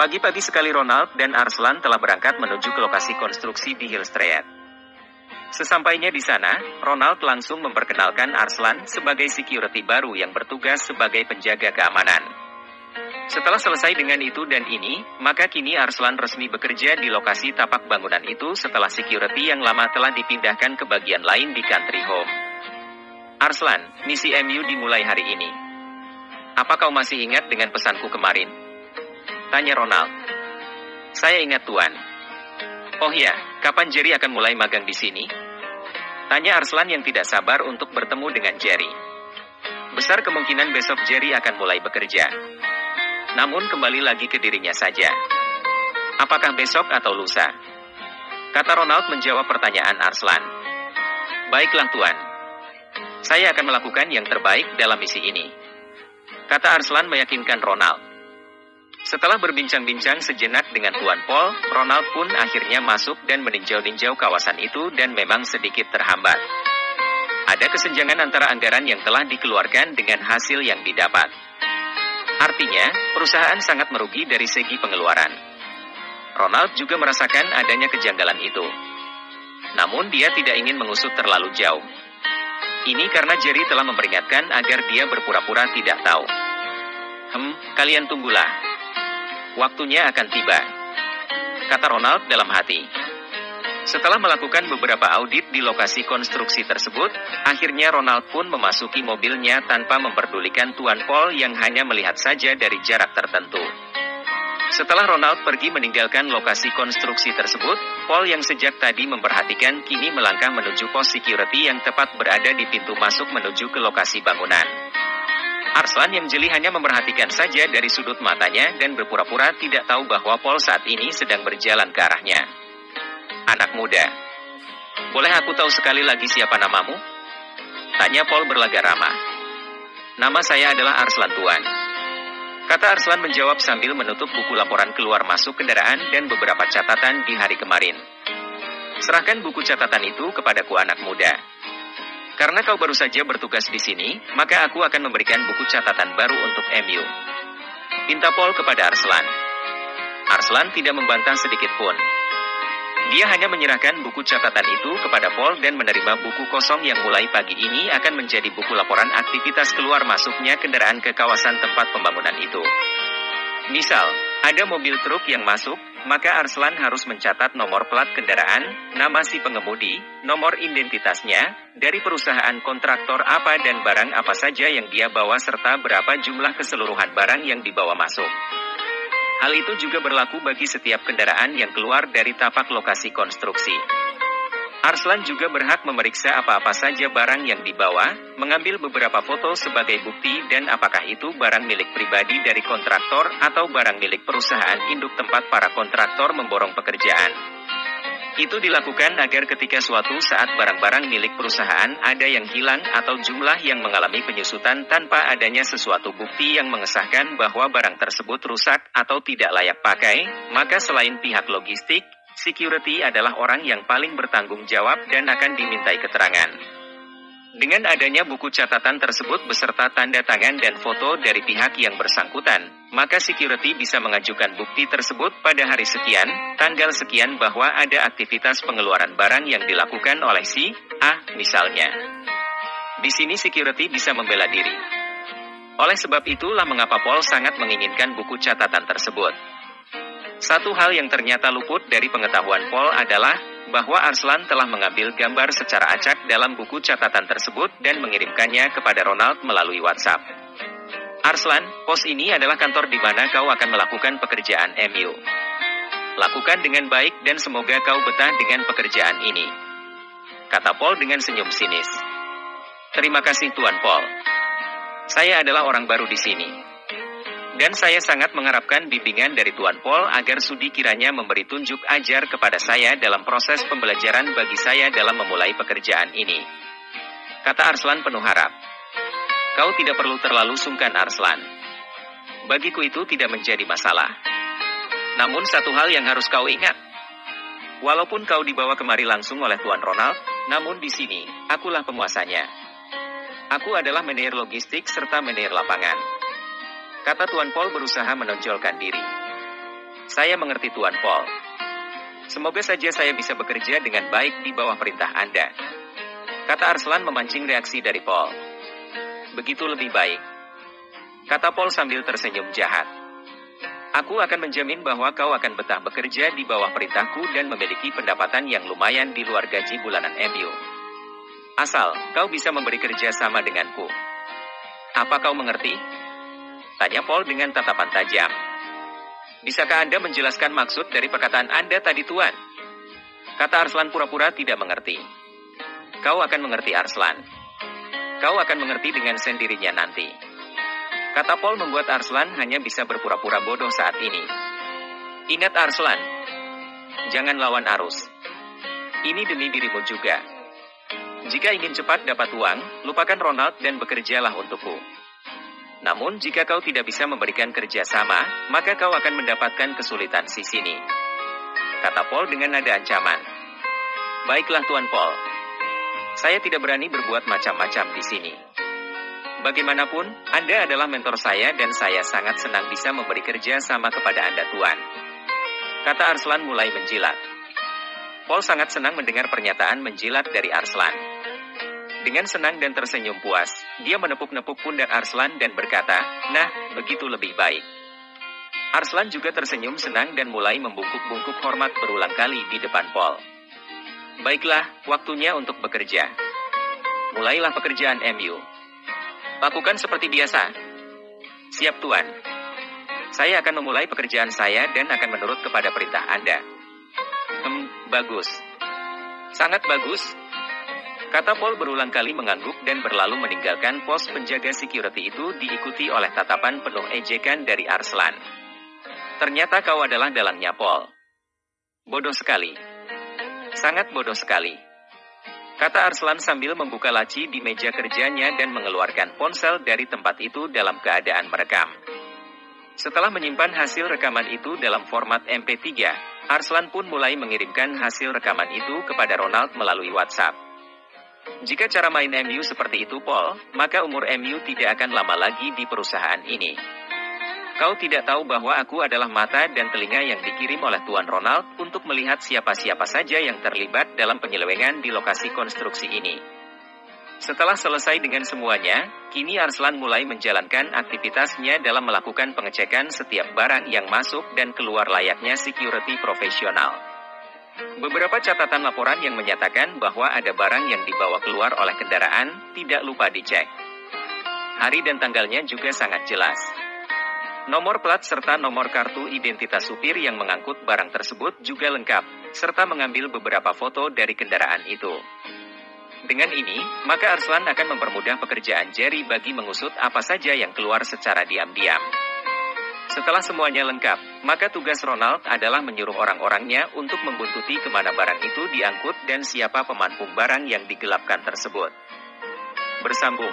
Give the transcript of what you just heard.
Pagi-pagi sekali Ronald dan Arslan telah berangkat menuju ke lokasi konstruksi di Hill Street. Sesampainya di sana, Ronald langsung memperkenalkan Arslan sebagai security baru yang bertugas sebagai penjaga keamanan. Setelah selesai dengan itu dan ini, maka kini Arslan resmi bekerja di lokasi tapak bangunan itu setelah security yang lama telah dipindahkan ke bagian lain di country home. Arslan, misi MU dimulai hari ini. Apa kau masih ingat dengan pesanku kemarin? Tanya Ronald. Saya ingat Tuan. Oh ya, kapan Jerry akan mulai magang di sini? Tanya Arslan yang tidak sabar untuk bertemu dengan Jerry. Besar kemungkinan besok Jerry akan mulai bekerja. Namun kembali lagi ke dirinya saja. Apakah besok atau lusa? Kata Ronald menjawab pertanyaan Arslan. Baiklah Tuan. Saya akan melakukan yang terbaik dalam misi ini. Kata Arslan meyakinkan Ronald. Setelah berbincang-bincang sejenak dengan Tuan Paul, Ronald pun akhirnya masuk dan meninjau-ninjau kawasan itu dan memang sedikit terhambat. Ada kesenjangan antara anggaran yang telah dikeluarkan dengan hasil yang didapat. Artinya, perusahaan sangat merugi dari segi pengeluaran. Ronald juga merasakan adanya kejanggalan itu. Namun dia tidak ingin mengusut terlalu jauh. Ini karena Jerry telah memperingatkan agar dia berpura-pura tidak tahu. Kalian tunggulah. Waktunya akan tiba, kata Ronald dalam hati. Setelah melakukan beberapa audit di lokasi konstruksi tersebut, akhirnya Ronald pun memasuki mobilnya tanpa memperdulikan Tuan Paul yang hanya melihat saja dari jarak tertentu. Setelah Ronald pergi meninggalkan lokasi konstruksi tersebut, Paul yang sejak tadi memperhatikan kini melangkah menuju pos security yang tepat berada di pintu masuk menuju ke lokasi bangunan. Arslan yang jeli hanya memperhatikan saja dari sudut matanya dan berpura-pura tidak tahu bahwa Paul saat ini sedang berjalan ke arahnya. Anak muda, boleh aku tahu sekali lagi siapa namamu? Tanya Paul berlagak ramah. Nama saya adalah Arslan Tuan. Kata Arslan menjawab sambil menutup buku laporan keluar masuk kendaraan dan beberapa catatan di hari kemarin. Serahkan buku catatan itu kepadaku anak muda. Karena kau baru saja bertugas di sini, maka aku akan memberikan buku catatan baru untuk MU. Pinta Paul kepada Arslan. Arslan tidak membantah sedikit pun. Dia hanya menyerahkan buku catatan itu kepada Paul dan menerima buku kosong yang mulai pagi ini akan menjadi buku laporan aktivitas keluar masuknya kendaraan ke kawasan tempat pembangunan itu. Misal, ada mobil truk yang masuk, maka Arslan harus mencatat nomor plat kendaraan, nama si pengemudi, nomor identitasnya, dari perusahaan kontraktor apa dan barang apa saja yang dia bawa serta berapa jumlah keseluruhan barang yang dibawa masuk. Hal itu juga berlaku bagi setiap kendaraan yang keluar dari tapak lokasi konstruksi. Arslan juga berhak memeriksa apa-apa saja barang yang dibawa, mengambil beberapa foto sebagai bukti dan apakah itu barang milik pribadi dari kontraktor atau barang milik perusahaan induk tempat para kontraktor memborong pekerjaan. Itu dilakukan agar ketika suatu saat barang-barang milik perusahaan ada yang hilang atau jumlah yang mengalami penyusutan tanpa adanya sesuatu bukti yang mengesahkan bahwa barang tersebut rusak atau tidak layak pakai, maka selain pihak logistik, security adalah orang yang paling bertanggung jawab dan akan dimintai keterangan. Dengan adanya buku catatan tersebut beserta tanda tangan dan foto dari pihak yang bersangkutan, maka security bisa mengajukan bukti tersebut pada hari sekian, tanggal sekian bahwa ada aktivitas pengeluaran barang yang dilakukan oleh si A, misalnya. Di sini security bisa membela diri. Oleh sebab itulah mengapa Paul sangat menginginkan buku catatan tersebut. Satu hal yang ternyata luput dari pengetahuan Paul adalah bahwa Arslan telah mengambil gambar secara acak dalam buku catatan tersebut dan mengirimkannya kepada Ronald melalui WhatsApp. Arslan, pos ini adalah kantor di mana kau akan melakukan pekerjaan MU. Lakukan dengan baik dan semoga kau betah dengan pekerjaan ini. Kata Paul dengan senyum sinis. Terima kasih Tuan Paul. Saya adalah orang baru di sini. Dan saya sangat mengharapkan bimbingan dari Tuan Paul agar sudi kiranya memberi tunjuk ajar kepada saya dalam proses pembelajaran bagi saya dalam memulai pekerjaan ini. Kata Arslan penuh harap. Kau tidak perlu terlalu sungkan Arslan. Bagiku itu tidak menjadi masalah. Namun satu hal yang harus kau ingat. Walaupun kau dibawa kemari langsung oleh Tuan Ronald, namun di sini, akulah penguasanya. Aku adalah manajer logistik serta manajer lapangan. Kata Tuan Paul berusaha menonjolkan diri. Saya mengerti Tuan Paul. Semoga saja saya bisa bekerja dengan baik di bawah perintah Anda. Kata Arslan memancing reaksi dari Paul. Begitu lebih baik. Kata Paul sambil tersenyum jahat. Aku akan menjamin bahwa kau akan betah bekerja di bawah perintahku dan memiliki pendapatan yang lumayan di luar gaji bulanan MU. Asal, kau bisa memberi kerja sama denganku. Apa kau mengerti? Tanya Paul dengan tatapan tajam. Bisakah Anda menjelaskan maksud dari perkataan Anda tadi, Tuan? Kata Arslan pura-pura tidak mengerti. Kau akan mengerti, Arslan. Kau akan mengerti dengan sendirinya nanti. Kata Paul membuat Arslan hanya bisa berpura-pura bodoh saat ini. Ingat Arslan, jangan lawan arus. Ini demi dirimu juga. Jika ingin cepat dapat uang, lupakan Ronald dan bekerjalah untukku. Namun jika kau tidak bisa memberikan kerja sama, maka kau akan mendapatkan kesulitan di sini. Kata Paul dengan nada ancaman. Baiklah Tuan Paul. Saya tidak berani berbuat macam-macam di sini. Bagaimanapun, Anda adalah mentor saya dan saya sangat senang bisa memberi kerja sama kepada Anda, Tuan. Kata Arslan mulai menjilat. Paul sangat senang mendengar pernyataan menjilat dari Arslan. Dengan senang dan tersenyum puas, dia menepuk-nepuk pundak Arslan dan berkata, "Nah, begitu lebih baik." Arslan juga tersenyum senang dan mulai membungkuk-bungkuk hormat berulang kali di depan Paul. Baiklah, waktunya untuk bekerja. Mulailah pekerjaan MU. Lakukan seperti biasa. Siap, Tuan. Saya akan memulai pekerjaan saya dan akan menurut kepada perintah Anda. Bagus. Sangat bagus. Kata Paul berulang kali mengangguk dan berlalu meninggalkan pos penjaga security itu diikuti oleh tatapan penuh ejekan dari Arslan. Ternyata kau adalah dalangnya, Paul. Bodoh sekali. Sangat bodoh sekali. Kata Arslan sambil membuka laci di meja kerjanya dan mengeluarkan ponsel dari tempat itu dalam keadaan merekam. Setelah menyimpan hasil rekaman itu dalam format MP3, Arslan pun mulai mengirimkan hasil rekaman itu kepada Ronald melalui WhatsApp. Jika cara main MU seperti itu, Paul, maka umur MU tidak akan lama lagi di perusahaan ini. Kau tidak tahu bahwa aku adalah mata dan telinga yang dikirim oleh Tuan Ronald untuk melihat siapa-siapa saja yang terlibat dalam penyelewengan di lokasi konstruksi ini. Setelah selesai dengan semuanya, kini Arslan mulai menjalankan aktivitasnya dalam melakukan pengecekan setiap barang yang masuk dan keluar layaknya security profesional. Beberapa catatan laporan yang menyatakan bahwa ada barang yang dibawa keluar oleh kendaraan tidak lupa dicek. Hari dan tanggalnya juga sangat jelas. Nomor plat serta nomor kartu identitas supir yang mengangkut barang tersebut juga lengkap, serta mengambil beberapa foto dari kendaraan itu. Dengan ini, maka Arslan akan mempermudah pekerjaan Jerry bagi mengusut apa saja yang keluar secara diam-diam. Setelah semuanya lengkap, maka tugas Ronald adalah menyuruh orang-orangnya untuk membuntuti kemana barang itu diangkut dan siapa pemampung barang yang digelapkan tersebut. Bersambung.